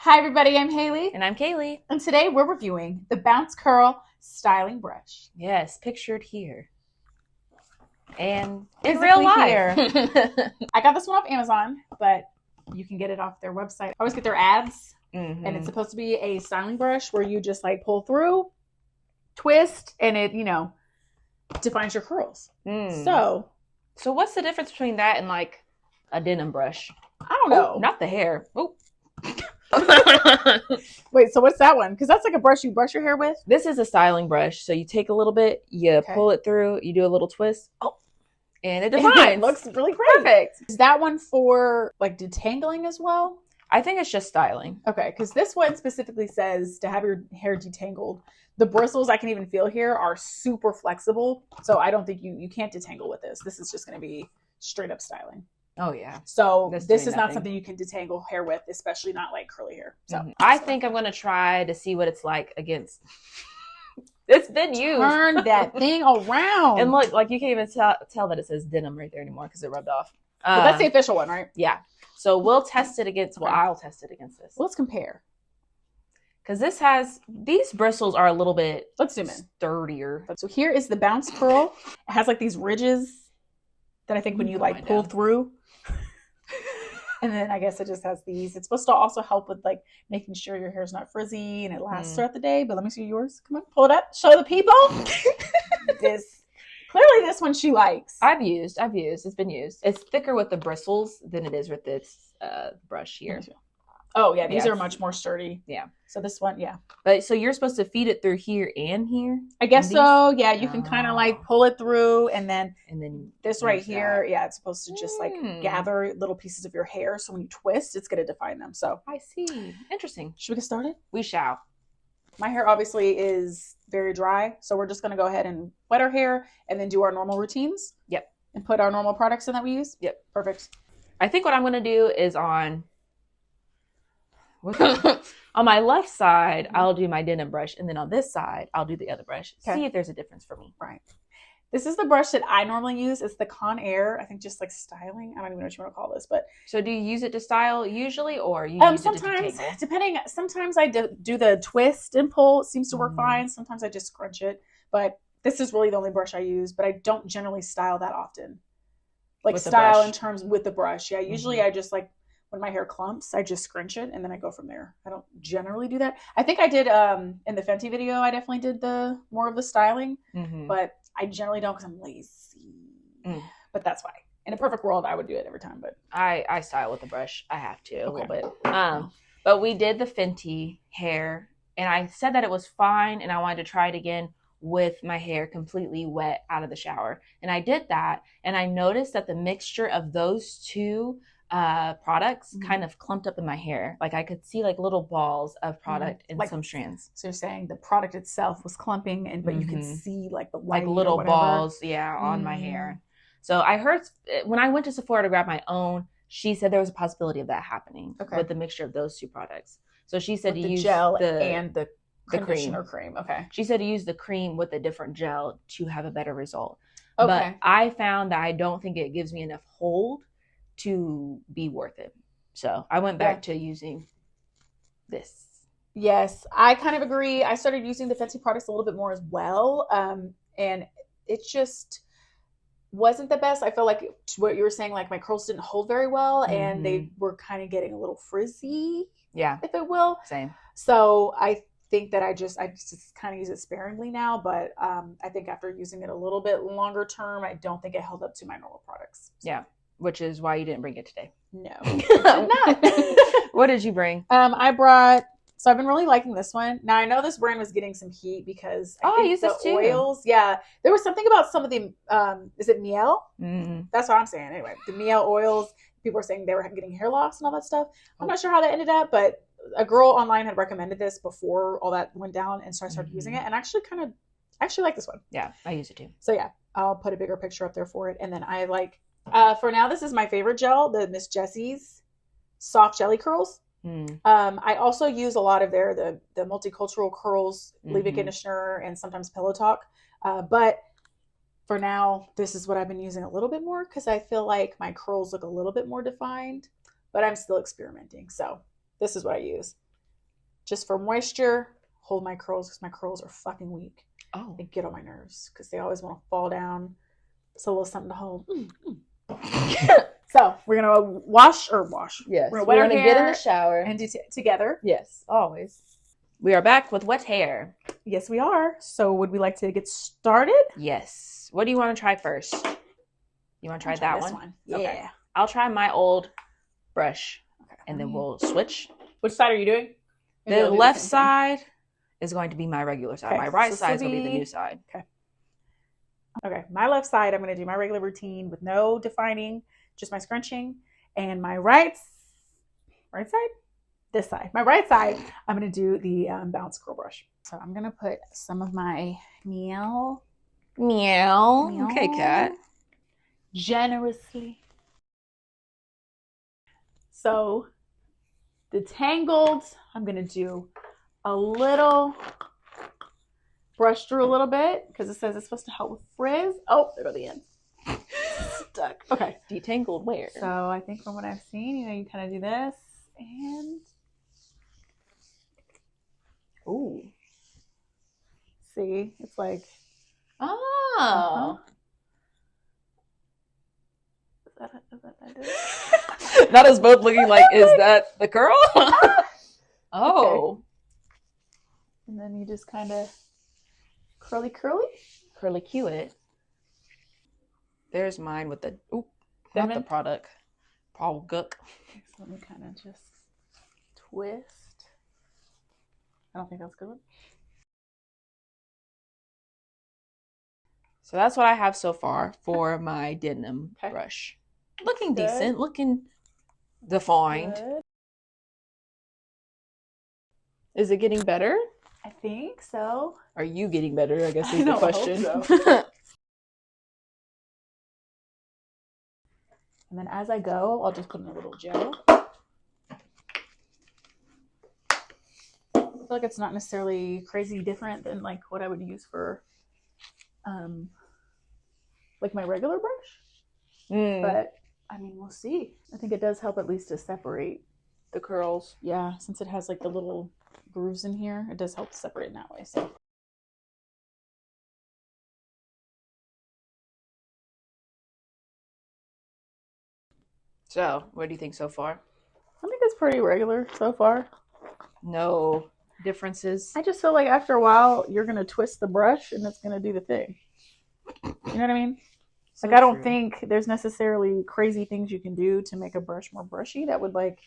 Hi everybody, I'm Haley. And I'm Kaylee. And today we're reviewing the Bounce Curl Styling Brush. Yes, pictured here. And in Physically real life. here. I got this one off Amazon, but you can get it off their website. I always get their ads, and it's supposed to be a styling brush where you just like pull through, twist, and it, defines your curls. So what's the difference between that and like a denim brush? I don't know. Oh, not the hair. Oh. Wait, so what's that one? Because that's like a brush you brush your hair with. This is a styling brush. So you take a little bit, you pull it through, you do a little twist. Oh, and it defines. It looks really great. Perfect. Is that one for like detangling as well? I think it's just styling. Okay, because this one specifically says to have your hair detangled. The bristles I can even feel here are super flexible. So I don't think you can't detangle with this. This is just going to be straight up styling. Oh, yeah. So this is not something you can detangle hair with, especially not like curly hair. So I think I'm going to try to see what it's like against. It's been used. Turn that thing around. And look, like you can't even tell that it says denim right there anymore because it rubbed off. But that's the official one, right? Yeah. So we'll test it against, I'll test it against this. Let's compare. Because these bristles are a little bit sturdier. So here is the Bounce Curl. It has like these ridges that I think when you like pull through. And then I guess it just has these. It's supposed to also help with like making sure your hair's not frizzy and it lasts throughout the day. But let me see yours. Come on, pull it up. Show the people. Clearly this one she likes. I've used. It's been used. It's thicker with the bristles than it is with this brush here. Oh yeah, these are much more sturdy. Yeah. So this one, But so you're supposed to feed it through here and here? I guess so. Yeah, you can kind of like pull it through and then this right here, it's supposed to just like gather little pieces of your hair. So when you twist, it's going to define them. So I see. Interesting. Should we get started? We shall. My hair obviously is very dry. So we're just going to go ahead and wet our hair and then do our normal routines. Yep. And put our normal products in that we use. Yep. Perfect. I think what I'm going to do is on my left side, I'll do my denim brush. And then on this side, I'll do the other brush. See if there's a difference for me. Right. This is the brush that I normally use. It's the Conair. I think just like styling. I don't even know what you want to call this, but. So do you use it to style usually or you use sometimes, it to detangle? depending. Sometimes I do the twist and pull. It seems to work fine. Sometimes I just scrunch it. But this is really the only brush I use, but I don't generally style that often. Like with style in terms with the brush. Yeah, usually I just like, when my hair clumps, I just scrunch it and then I go from there. I don't generally do that. I think I did in the Fenty video, I definitely did more of the styling, but I generally don't because I'm lazy. But that's why. In a perfect world, I would do it every time. But I style with the brush. I have to a little bit. But we did the Fenty hair, and I said that it was fine, and I wanted to try it again with my hair completely wet out of the shower. And I did that, and I noticed that the mixture of those two products kind of clumped up in my hair. Like I could see like little balls of product in some strands. So you're saying the product itself was clumping, but you could see like the light, like little balls, on my hair. So I heard when I went to Sephora to grab my own, she said there was a possibility of that happening with the mixture of those two products. So she said to use gel and the conditioner cream. Okay. She said to use the cream with a different gel to have a better result. Okay. But I found that I don't think it gives me enough hold to be worth it. So I went back to using this. Yes, I kind of agree. I started using the Fenty products a little bit more as well. And it just wasn't the best. I feel like what you were saying, like my curls didn't hold very well and they were kind of getting a little frizzy. Yeah. If it will. Same. So I think that I just kind of use it sparingly now, but I think after using it a little bit longer term, I don't think it held up to my normal products. So. Yeah. Which is why you didn't bring it today. No, I did not. What did you bring? So I've been really liking this one. Now I know this brand was getting some heat because I use this too. Oils. Yeah, there was something about some of the is it miel? That's what I'm saying. Anyway, the miel oils. People were saying they were getting hair loss and all that stuff. I'm not sure how that ended up, but a girl online had recommended this before all that went down, and so I started using it, and actually like this one. Yeah, I use it too. So yeah, I'll put a bigger picture up there for it, and then I like. For now, this is my favorite gel, the Miss Jessie's Soft Jelly Curls. I also use a lot of the multicultural curls, leave-in conditioner, and sometimes Pillow Talk. But for now, this is what I've been using a little bit more because I feel like my curls look a little bit more defined, but I'm still experimenting. So this is what I use. just for moisture, hold my curls because my curls are fucking weak. Oh. They get on my nerves because they always want to fall down. So a little something to hold. So we're gonna wash. Yes. We're gonna get in the shower and do together. Yes, always. We are back with wet hair. Yes, we are. So would we like to get started? Yes. What do you want to try first? You want to try that one? Yeah. Okay. I'll try my old brush, and then we'll switch. Which side are you doing? Maybe the left side is going to be my regular side. My right side will be the new side. Okay. My left side, I'm going to do my regular routine with no defining, just my scrunching. And my right side? This side. My right side, I'm going to do the bounce curl brush. So I'm going to put some of my meow. Okay, cat. Generously. So detangled, I'm going to do a little brush through a little bit because it says it's supposed to help with frizz. Oh, there go the ends. Stuck. Okay. Detangled where? So I think from what I've seen, you kind of do this and ooh. See, it's like oh. That is both looking like, is that the curl? Oh. Okay. And then you just kind of curly cue it. There's mine with the not the product. Product. So let me kind of just twist. I don't think that's good. So that's what I have so far for my denim brush. Looking decent, looking defined. Good. Is it getting better? I think so. Are you getting better? I guess is the question. I hope so. And then as I go, I'll just put in a little gel. I feel like it's not necessarily crazy different than like what I would use for like my regular brush. But I mean, we'll see. I think it does help at least to separate the curls. Yeah, since it has like the little grooves in here, it does help separate in that way. So, what do you think so far? I think it's pretty regular so far. No differences. I just feel like after a while, you're going to twist the brush and it's going to do the thing. You know what I mean? So like, I don't think there's necessarily crazy things you can do to make a brush more brushy that would like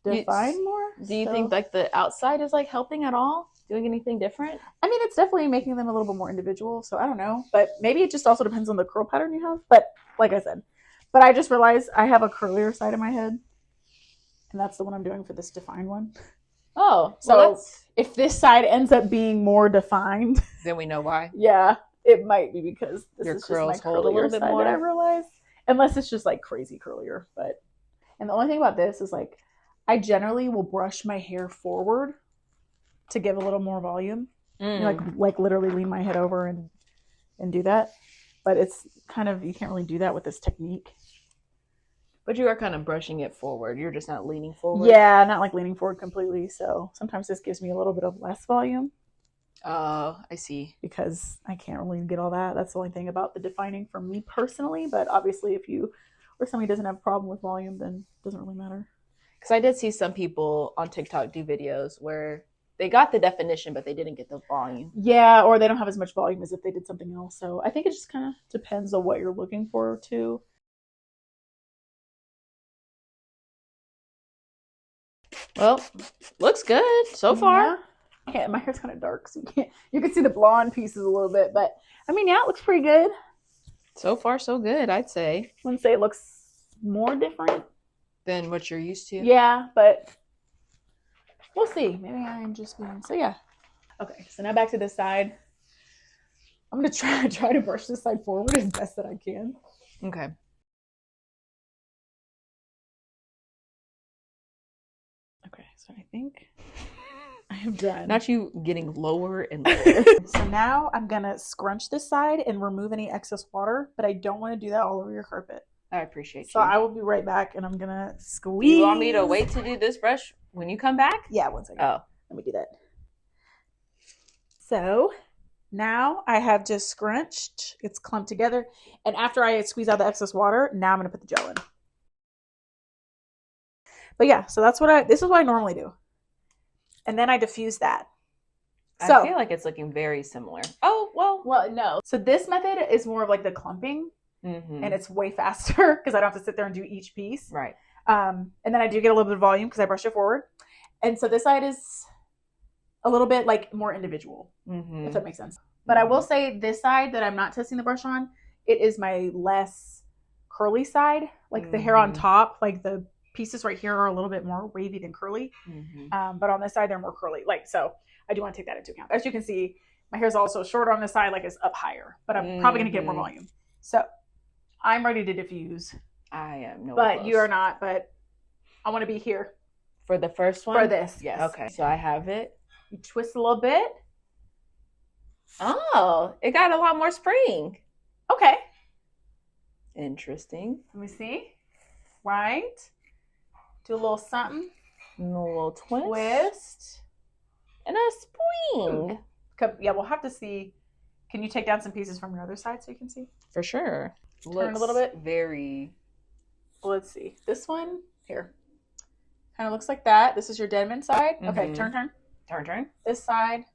define more. Do you think like the outside is like helping at all? Doing anything different? I mean, it's definitely making them a little bit more individual. So I don't know. But maybe it just also depends on the curl pattern you have. But like I said, but I just realized I have a curlier side of my head. And that's the one I'm doing for this defined one. Oh, so if this side ends up being more defined, then we know why. Yeah, it might be because this your is curls just my hold a little bit more. I realize, unless it's just like crazy curlier. And the only thing about this is like I generally will brush my hair forward to give a little more volume. You know, like literally lean my head over and do that. But it's kind of, you can't really do that with this technique. But you are kind of brushing it forward. You're just not leaning forward. Yeah, not like leaning forward completely. So sometimes this gives me a little bit of less volume. Oh, I see. Because I can't really get all that. That's the only thing about the defining for me personally. But obviously if you or somebody doesn't have a problem with volume, then it doesn't really matter. Because I did see some people on TikTok do videos where they got the definition, but they didn't get the volume. Yeah, or they don't have as much volume as if they did something else. So I think it just kind of depends on what you're looking for, too. Well, looks good so far. Yeah, my hair's kind of dark, so you can see the blonde pieces a little bit. But, I mean, yeah, it looks pretty good. So far, so good, I'd say. I wouldn't say it looks more different than what you're used to. Yeah, but we'll see. Maybe I'm just being... So, yeah. Okay, so now back to this side. I'm going to try to brush this side forward as best that I can. Okay. Okay, so I think I am done. Not you getting lower and lower. So now I'm going to scrunch this side and remove any excess water, but I don't want to do that all over your carpet. I appreciate you. So I will be right back and I'm going to squeeze. You want me to wait to do this brush when you come back? Yeah, 1 second. Oh, Let me do that. So now I have just scrunched. It's clumped together. And after I squeeze out the excess water, now I'm going to put the gel in. But yeah, so this is what I normally do. And then I diffuse that. So, I feel like it's looking very similar. Oh, well, no. So this method is more of like the clumping, and it's way faster because I don't have to sit there and do each piece. Right. And then I do get a little bit of volume because I brush it forward. And so this side is a little bit like more individual, if that makes sense. But I will say this side that I'm not testing the brush on, it is my less curly side. Like the hair on top, like the pieces right here are a little bit more wavy than curly. But on this side, they're more curly. Like, so I do want to take that into account. As you can see, my hair is also shorter on this side, like it's up higher, but I'm probably going to get more volume. So I'm ready to diffuse. I am. No, but close. You are not, but I want to be here. For the first one? For this, yes. Okay. So I have it. You twist a little bit. Oh, it got a lot more spring. Okay. Interesting. Let me see. Right. Do a little something. A little twist. Twist. And a spring. Yeah, we'll have to see. Can you take down some pieces from your other side so you can see? For sure. Turn a little bit. Very. Let's see. This one here. Kind of looks like that. This is your Denman side. Okay, turn. This side.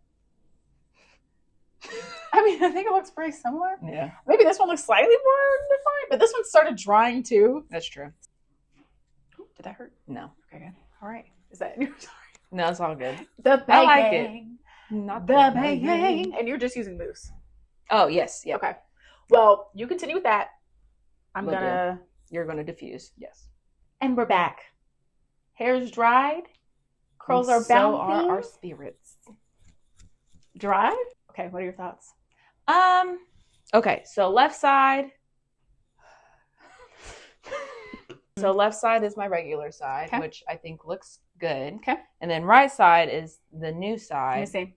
I mean, I think it looks pretty similar. Yeah. Maybe this one looks slightly more defined, but this one started drying too. That's true. Ooh, did that hurt? No. Okay, good. All right. Is that sorry? No, it's all good. The bang. I like it. Not the bang. And you're just using mousse. Oh, yes. Yep. Okay. Well, you continue with that. You're gonna diffuse. Yes. And we're back. Hair's dried. Curls are bouncing. So are our spirits. Dry? Okay, what are your thoughts? Okay, so left side. So left side is my regular side, which I think looks good. Okay. And then right side is the new side. Let me see.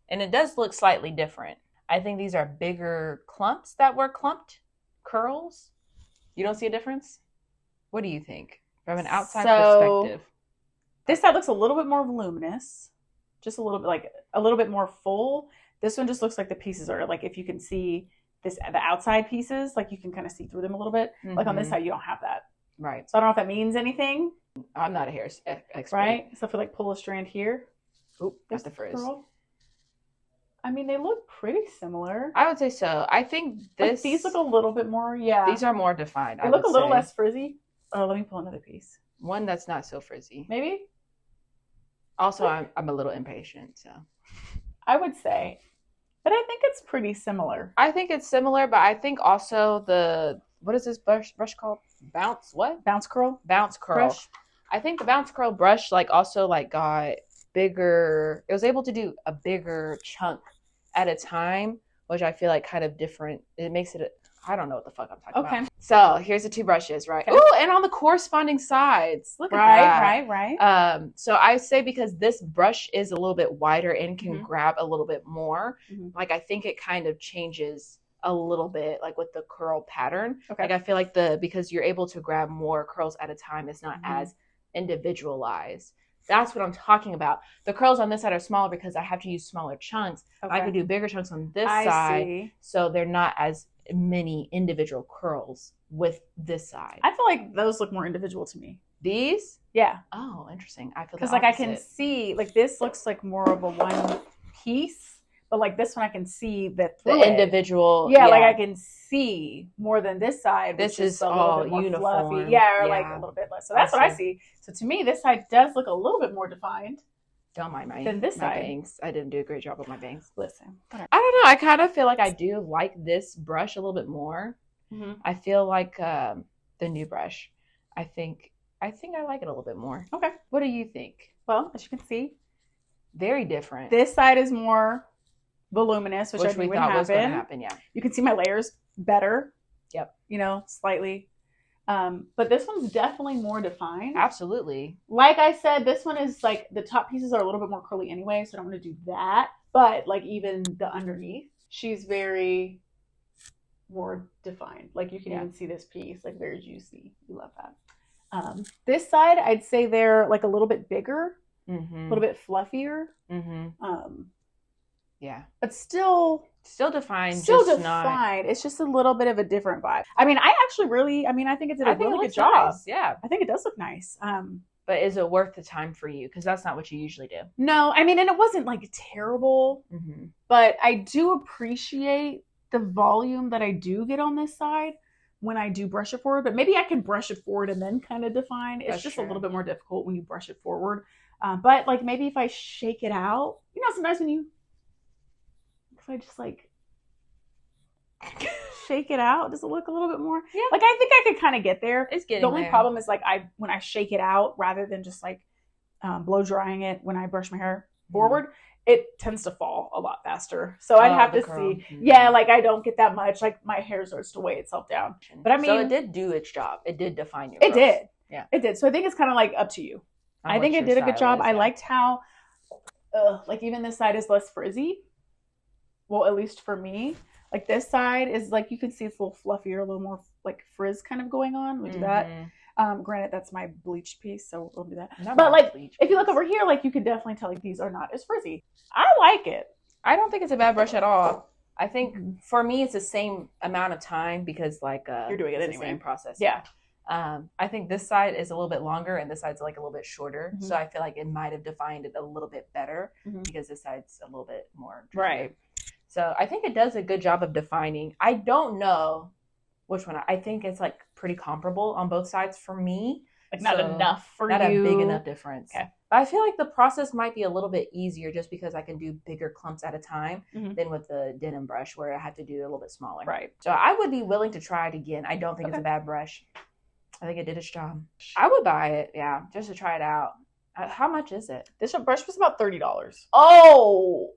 And it does look slightly different. I think these are bigger clumps that were clumped curls. You don't see a difference? What do you think from an outside perspective? This side looks a little bit more voluminous, just a little bit, like a little bit more full. This one just looks like the pieces are like, if you can see the outside pieces, like you can kind of see through them a little bit. Like on this side, you don't have that. Right. So I don't know if that means anything. I'm not a hair expert. Right. So if we like pull a strand here. Oop, that's the frizz. Curl. I mean, they look pretty similar. I would say so. I think these look a little bit more, These are more defined. They look a little less frizzy. Oh, let me pull another piece. One that's not so frizzy. Maybe? Also, I'm a little impatient, so. I would say. But I think it's pretty similar. I think it's similar, but I think also what is this brush called? Bounce curl. Brush. I think the bounce curl brush also got bigger. It was able to do a bigger chunk at a time, which I feel like kind of different. It makes it, I don't know what the fuck I'm talking about. So here's the two brushes, right? Okay. Ooh, and on the corresponding sides. Look at that. Right. So I say because this brush is a little bit wider and can grab a little bit more, I think it kind of changes a little bit, with the curl pattern. Okay. I feel like because you're able to grab more curls at a time, it's not as individualized. That's what I'm talking about. The curls on this side are smaller because I have to use smaller chunks. Okay. I could do bigger chunks on this side, so they're not as many individual curls with this side. I feel like those look more individual to me. These? Yeah. Oh, interesting. I feel because I can see this looks like more of a one piece. But this one, I can see the individual. Yeah, I can see more than this side. This which is a little bit more uniform. fluffy. Yeah, or a little bit less. So that's what I see. So to me, this side does look a little bit more defined. Don't mind than this side. Bangs. I didn't do a great job with my bangs. Listen, I don't know. I kind of feel like I do like this brush a little bit more. I feel like the new brush. I think I like it a little bit more. Okay. What do you think? Well, as you can see, very different. This side is more voluminous, which I knew would happen. Was going to happen. Yeah, you can see my layers better. Yep. Slightly. But this one's definitely more defined. Absolutely. Like I said, this one is the top pieces are a little bit more curly anyway, so I don't want to do that. But even the underneath, she's very more defined. You can even see this piece, very juicy. You love that. This side, I'd say they're a little bit bigger. a little bit fluffier. Yeah, but still defined. It's just a little bit of a different vibe. I mean, I think it did a really good job. Nice. Yeah, I think it does look nice. But is it worth the time for you? Because that's not what you usually do. No, I mean, and it wasn't like terrible, but I do appreciate the volume that I do get on this side when I do brush it forward. But maybe I can brush it forward and then kind of define. It's just a little bit more difficult when you brush it forward. But like maybe if I shake it out, sometimes if I just like shake it out, does it look a little bit more? Yeah. Like I think I could kind of get there. It's getting the only there. problem is like when I shake it out rather than just like blow drying it when I brush my hair forward, it tends to fall a lot faster. So I'd have to see. Yeah, like I don't get that much. Like my hair starts to weigh itself down. But I mean, so it did do its job. It did define your. It did. Yeah, it did. So I think it's kind of like up to you. I think it did a good job. I liked how, like even this side is less frizzy. Well, at least for me, like this side is like you can see it's a little fluffier, a little more like frizz kind of going on. We do that. Granted, that's my bleached piece, so we'll do that. But like, if you look over here, like you can definitely tell like these are not as frizzy. I like it. I don't think it's a bad brush at all. I think for me, it's the same amount of time because like you're doing it anyway. The same process. Yeah. I think this side is a little bit longer and this side's like a little bit shorter. So I feel like it might have defined it a little bit better because this side's a little bit more tricky. Right. So I think it does a good job of defining. I don't know which one. I think it's like pretty comparable on both sides for me. Like not enough for not you. Not a big enough difference. Okay. But I feel like the process might be a little bit easier just because I can do bigger clumps at a time than with the denim brush where I have to do a little bit smaller. Right. So I would be willing to try it again. I don't think it's a bad brush. I think it did its job. I would buy it, yeah, just to try it out. How much is it? This brush was about $30. Oh!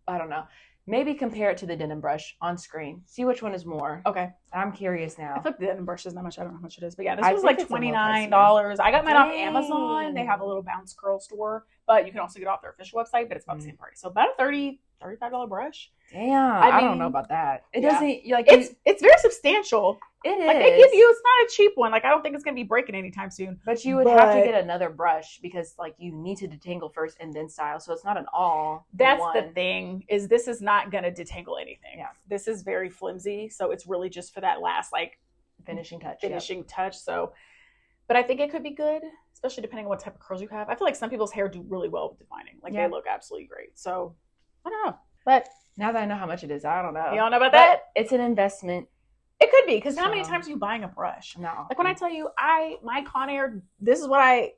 I don't know. Maybe compare it to the denim brush on screen. See which one is more. Okay. I'm curious now. I think the denim brush is not much. I don't know how much it is. But yeah, this was like $29. I got mine off Amazon. They have a little bounce curl store. But you can also get it off their official website. But it's about the same price. So about a $35 brush. Damn. I don't know about that. It doesn't like it's very substantial. It is. Like they give you, it's not a cheap one. Like I don't think it's gonna be breaking anytime soon. But you would have to get another brush because like you need to detangle first and then style. So it's not an all. That's the thing, is this is not gonna detangle anything. Yeah. This is very flimsy. So it's really just for that last like finishing touch. So but I think it could be good, especially depending on what type of curls you have. I feel like some people's hair do really well with defining. Like they look absolutely great. So I don't know. But now that I know how much it is, I don't know. You don't know about that? It's an investment. It could be, because how many times are you buying a brush? No. Like when I tell you, my Conair, this is what I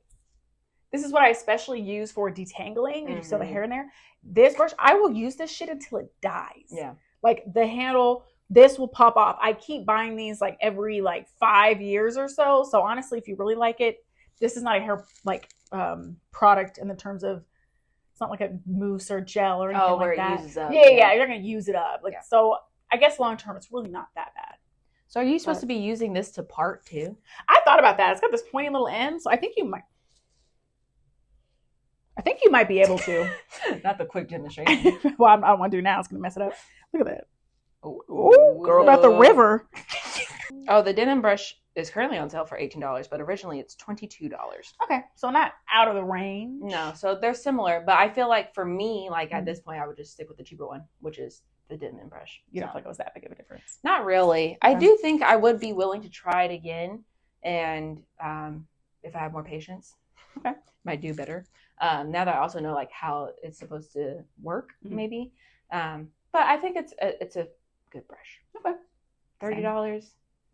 especially use for detangling, and you still have the hair in there. This brush, I will use this shit until it dies. Yeah. Like the handle, this will pop off. I keep buying these like every like 5 years or so. So honestly, if you really like it, this is not a hair like product in the terms of, it's not like a mousse or gel or anything like that. Uses up. Yeah, you're gonna use it up. Like so, I guess long term, it's really not that bad. So are you supposed to be using this to part too? I thought about that. It's got this pointy little end, so I think you might be able to. Not the quick demonstration. Well, I don't want to do it now. It's gonna mess it up. Look at that. Ooh, girl, about the river. Oh, the denim brush is currently on sale for $18, but originally it's $22. Okay, so not out of the range. No, so they're similar, but I feel like for me, like at this point, I would just stick with the cheaper one, which is the denim brush. You don't feel like it was that big of a difference? Not really. I do think I would be willing to try it again, and if I have more patience, might do better. Now that I also know like how it's supposed to work, maybe. But I think it's a good brush. Okay. $30,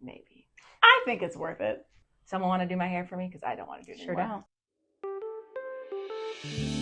maybe. I think it's worth it. Someone want to do my hair for me? Because I don't want to do it anymore. Sure don't.